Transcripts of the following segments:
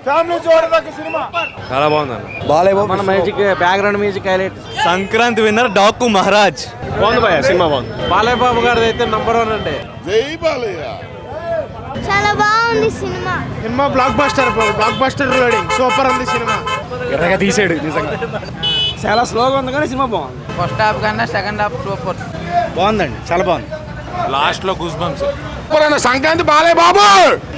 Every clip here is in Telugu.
ఫ్యామిలీ చూడదగ్గ సినిమా. చాలా బాగుంది. బాలయ్య మన music background music highlight. Sankranti winner Daaku Maharaj. బాగుంది భయ్యా, సినిమా బాగుంది. బాలయ్య బాబు గారిది అయితే నంబర్ 1 అండి. జై బాలయ్య. చాలా బాగుంది cinema. Cinema block buster reading super ఉంది సినిమా. ఎర్రగా తీసాడు నిజంగా. చాలా స్లోగా ఉంది కానీ సినిమా బాగుంది. ఫస్ట్ హాఫ్ కన్నా సెకండ్ హాఫ్ సూపర్. బాగుందండి, చాలా బాగుంది. లాస్ట్ లో గూస్ బంప్స్. సంక్రాంతి బాలయ్య బాబు.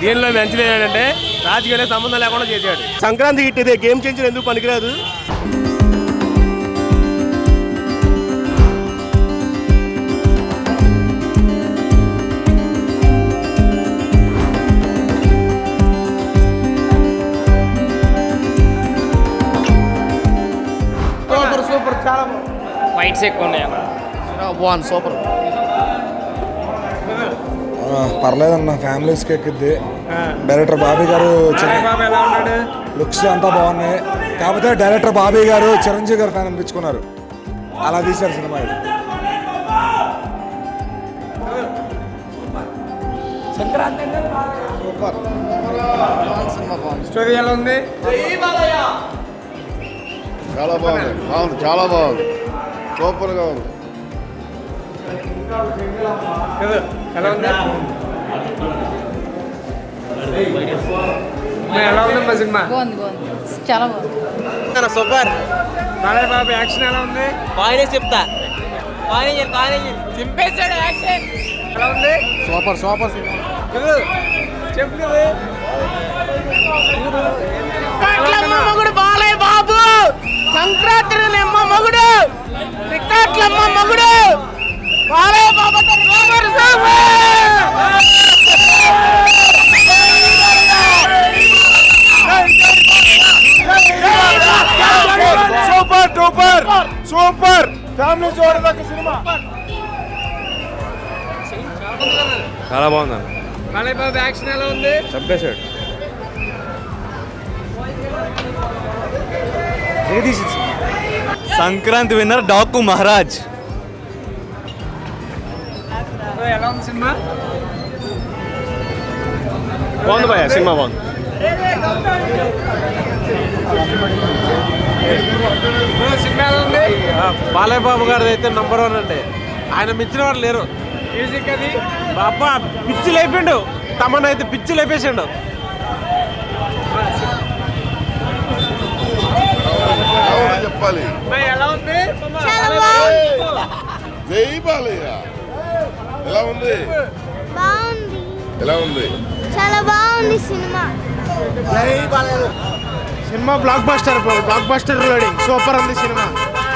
దీనిలో మంచిది ఏంటంటే రాజకీయాలే సంబంధం లేకుండా చేశాడు. సంక్రాంతి హిట్ ఇదే, గేమ్ చేంజర్ ఎందుకు పనికిరాదు. సూపర్ చాలా ఫైట్స్ ఎక్కువ ఉన్నాయి. బాగుంది, సూపర్. పర్లేదన్న, ఫ్యామిలీస్కి ఎక్కిద్ది. డైరెక్టర్ బాబీ గారు లుక్స్ అంతా బాగున్నాయి. కాకపోతే డైరెక్టర్ బాబీ గారు చిరంజీవి గారు ఫ్యాన్ అనిపించుకున్నారు, అలా తీశారు సినిమా. ఇది స్టోరీ ఎలా ఉంది? చాలా బాగుంది, చాలా బాగుంది, సూపర్ గా ఉంది. ఎలా ఉంది? ఎలా ఉంది సినిమా? బాగుంది చాలా బాగుంది. సూపర్. బాలయ్య బాబు యాక్షన్ ఎలా ఉంది? బాగానే చెప్తా. చింపేశాడు యాక్షన్. ఎలా ఉంది? Super cinema. చెప్పు కదా. మగుడు బాలయ్య బాబు, సంక్రాంతి మగుడు, రికార్డులమ్మ మగుడు, బాలయ్య బాబు సూపర్ ఫ్యామిలీ చూడదగ్గ సినిమా. చాలా బాగుంది. బాలయ్య బాబు యాక్షన్ ఎలా ఉంది? చంపేశాడు. సంక్రాంతి విన్నర్ డాకు మహారాజ్. ఎలా ఉంది సినిమా? బాగుంది భయ్యా, సినిమా బాగుంది. సినిమా ఎలా ఉంది? బాలయ్య బాబు గారిది అయితే నంబర్ 1 అండి. ఆయన మించిన వారు లేరు. మ్యూజిక్ అది బాబా పిచ్చి లేపిండు. తమన్ అయితే పిచ్చి లేపేసిండు. చెప్పాలి. ఎలా ఉంది? చాలా బాగుంది. జై బాలయ్య. ఎలా ఉంది? బాగుంది. ఎలా ఉంది? చాలా బాగుంది cinema. Cinema block buster reading super ఉంది సినిమా.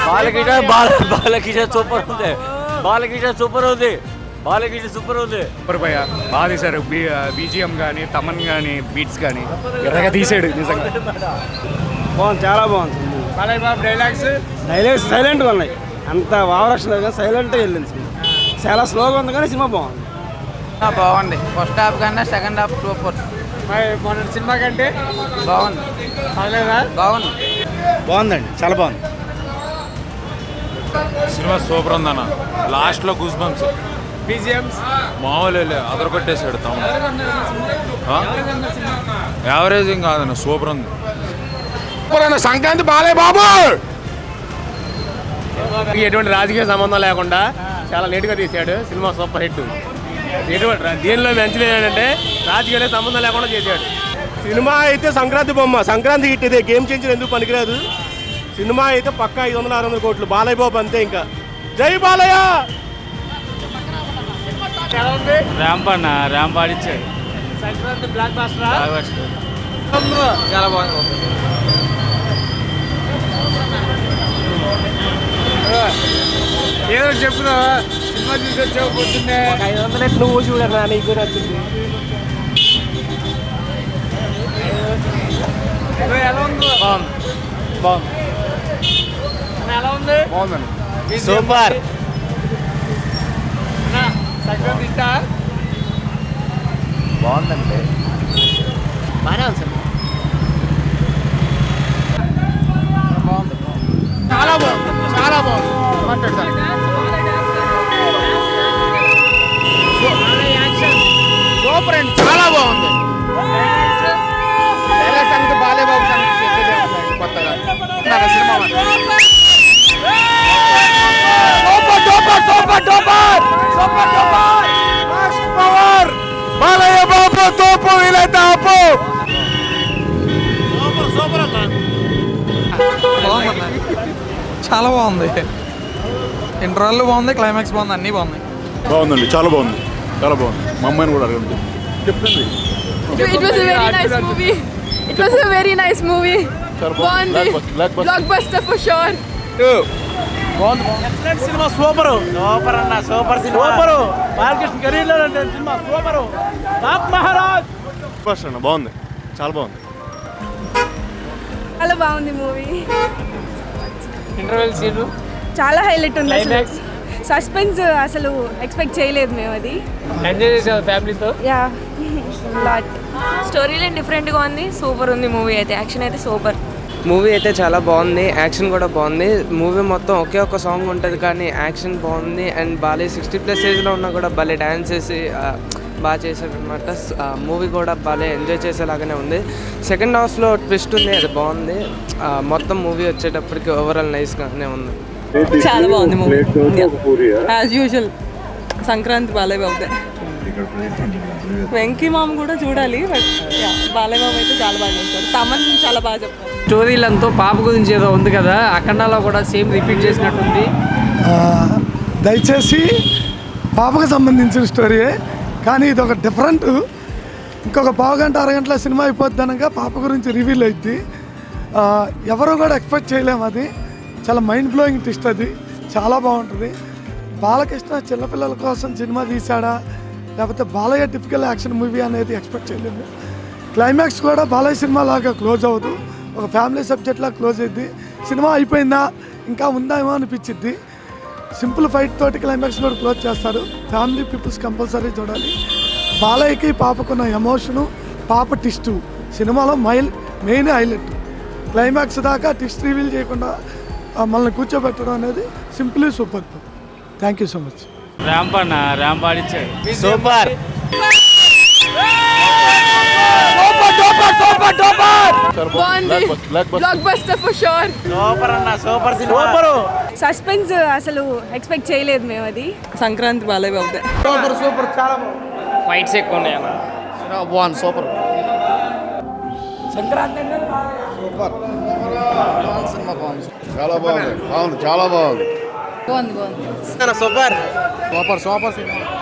బాలకిషన్ సూపర్ ఉంది. సూపర్ భయ్యా, బాగా తీశారు. బీజిఎం కానీ తమన్ కానీ బీట్స్ కానీ ఎర్రగా తీసాడు నిజంగా. బాగుంది, చాలా బాగుంది. బాలయ్య బాబు డైలాగ్స్ సైలెంట్గా ఉన్నాయి. అంత వావరక్షణ లేదు కానీ సైలెంట్గా వెళ్ళింది సినిమా. చాలా స్లోగా ఉంది కానీ సినిమా బాగుంది. బాగుంది. ఫస్ట్ హాఫ్ కన్నా సెకండ్ హాఫ్ సూపర్. మన సినిమా కంటే బాగుంది. బాగుందండి, చాలా బాగుంది. సినిమా సూపర్ ఉందన్న. లాస్ట్ లో గూస్ బంప్స్. బీజిఎంస్ మామూలు అదర కొట్టేశాడు. యావరేజింగ్ కాదన్న, సూపర్ ఉంది. సంక్రాంతి బాలయ్య బాబు. ఎటువంటి రాజకీయ సంబంధం లేకుండా చాలా నీట్గా తీశాడు. Cinema super hit. దీనిలో మంచిది ఏంటంటే రాజకీయాలే సంబంధం లేకుండా చేశాడు. సినిమా అయితే సంక్రాంతి బొమ్మ. సంక్రాంతి హిట్ ఇదే, గేమ్ చేంజర్ ఎందుకు పనికిరాదు. సినిమా అయితే పక్కా 500-600 కోట్లు. బాలయ్య బాబు అంతే. ఇంకా జై బాలయ్య. ర్యాంప్ ఆడిచ్చాడు. సంక్రాంతి బ్లాక్ బస్టర్ చాలా బాగుంది. ఏదో చెప్తున్నావా? సినిమా చూసి వచ్చావు పొద్దున్నే. 500 నువ్వు చూడరా, నీకు నచ్చింది. ఎలా ఉంది? బాగుంది. ఎలా ఉంది? బాగుందండి, సూపర్. సంక్రాంతి బాగుందండి. బాగానే ఉంది సినిమా. చాలా బాగుంది. మాట్లాడతాను. సూపర్ అండి, చాలా బాగుంది. సంగతి బాలయ్య బాబు తోపు వీలైతే ఆపు. చాలా బాగుంది. ఇంటర్వెల్ బాగుంది, క్లైమాక్స్ బాగుంది, అన్నీ బాగున్నాయి. బాగుందండి, చాలా బాగుంది, చాలా బాగుంది. మా అమ్మాయిని కూడా అడగండి. చెప్తుంది. It was a very nice movie. It was a very nice movie. బాగుంది. Blockbuster for sure. Cinema super super అన్న, సూపర్ సినిమా, సూపర్. బాలకృష్ణ కెరీర్లో సినిమా సూపర్. టాప్ మహారాజ్. బాగుంది, చాలా బాగుంది. చాలా బాగుంది మూవీ. ఇంటర్వెల్ సీన్ చాలా హైలైట్ ఉంది. సస్పెన్స్ అసలు ఎక్స్పెక్ట్ చేయలేదు మేము అది. ఎంజాయ్ చేసాం ఫ్యామిలీతో. Yeah lot. స్టోరీ లైన్ డిఫరెంట్గా ఉంది, సూపర్ ఉంది మూవీ అయితే. యాక్షన్ అయితే సూపర్. మూవీ అయితే చాలా బాగుంది, యాక్షన్ కూడా బాగుంది. మూవీ మొత్తం ఒకే ఒక సాంగ్ ఉంటుంది కానీ యాక్షన్ బాగుంది. అండ్ బాలయ్య 60+ ఏజ్లో ఉన్నా కూడా భలే డ్యాన్స్ చేసి బాగా చేశాడు అనమాట. మూవీ కూడా భలే ఎంజాయ్ చేసేలాగానే ఉంది. సెకండ్ హాఫ్లో ట్విస్ట్ ఉంది, అది బాగుంది. మొత్తం మూవీ వచ్చేటప్పటికి ఓవరాల్ నైస్గానే ఉంది. చాలా బాగుంది movie. As usual Sankranti Balayya బాబుదే. వెంకీ మామ కూడా చూడాలి, బట్ బాలయ్య బాబు అయితే చాలా బాగా చేస్తారు. తమన్ చాలా బాగా చెప్తారు. స్టోరీలంతా పాప గురించి ఏదో ఉంది కదా, అఖండాలో కూడా సేమ్ రిపీట్ చేసినట్టుంది. దయచేసి పాపకు సంబంధించిన స్టోరీయే, కానీ ఇది ఒక డిఫరెంట్. ఇంకొక పావుగంట అరగంటల సినిమా అయిపోద్ది అనగా పాప గురించి రివీల్ అయింది. ఎవరు కూడా ఎక్స్పెక్ట్ చేయలేము. అది చాలా మైండ్ బ్లోయింగ్ ట్విస్ట్. అది చాలా బాగుంటుంది. బాలకృష్ణ చిన్నపిల్లల కోసం సినిమా తీశాడా లేకపోతే బాలయ్య టిపికల్ యాక్షన్ మూవీ అనేది ఎక్స్పెక్ట్ చేయలేము. క్లైమాక్స్ కూడా బాలయ్య సినిమా లాగా క్లోజ్ అవ్వదు, ఒక ఫ్యామిలీ సబ్జెక్ట్లా క్లోజ్ అయింది. సినిమా అయిపోయిందా ఇంకా ఉందా ఏమో అనిపించింది. సింపుల్ ఫైట్ తోటి క్లైమాక్స్ కూడా క్లోజ్ చేస్తారు. ఫ్యామిలీ పీపుల్స్ కంపల్సరీ చూడాలి. బాలయ్యకి పాపకున్న ఎమోషను, పాప టిస్టు సినిమాలో మెయిన్ హైలైట్. క్లైమాక్స్ దాకా టిస్ట్ రివీల్ చేయకుండా మనల్ని కూర్చోబెట్టడం అనేది simply super. Thank you so much. Ramp అన్న, ర్యాంప్ ఆడిచ్చాడు. సూపర్. బాగుంది. Blockbuster for sure. సూపర్ అన్న, సూపర్ సినిమా, సూపర్. సస్పెన్స్ అసలు ఎక్స్పెక్ట్ చేయలేదు మేము అది. సంక్రాంతి బాలయ్య బాబుదే. సూపర్ సూపర్, చాలా బాగుంది. ఫైట్స్ ఎక్కువ ఉన్నాయి అన్న. బాగుంది, సూపర్. సంక్రాంతి సూపర్. సినిమా బాగుంది, చాలా బాగుంది, బాగుంది, చాలా బాగుంది. బాగుంది. Super super super cinema.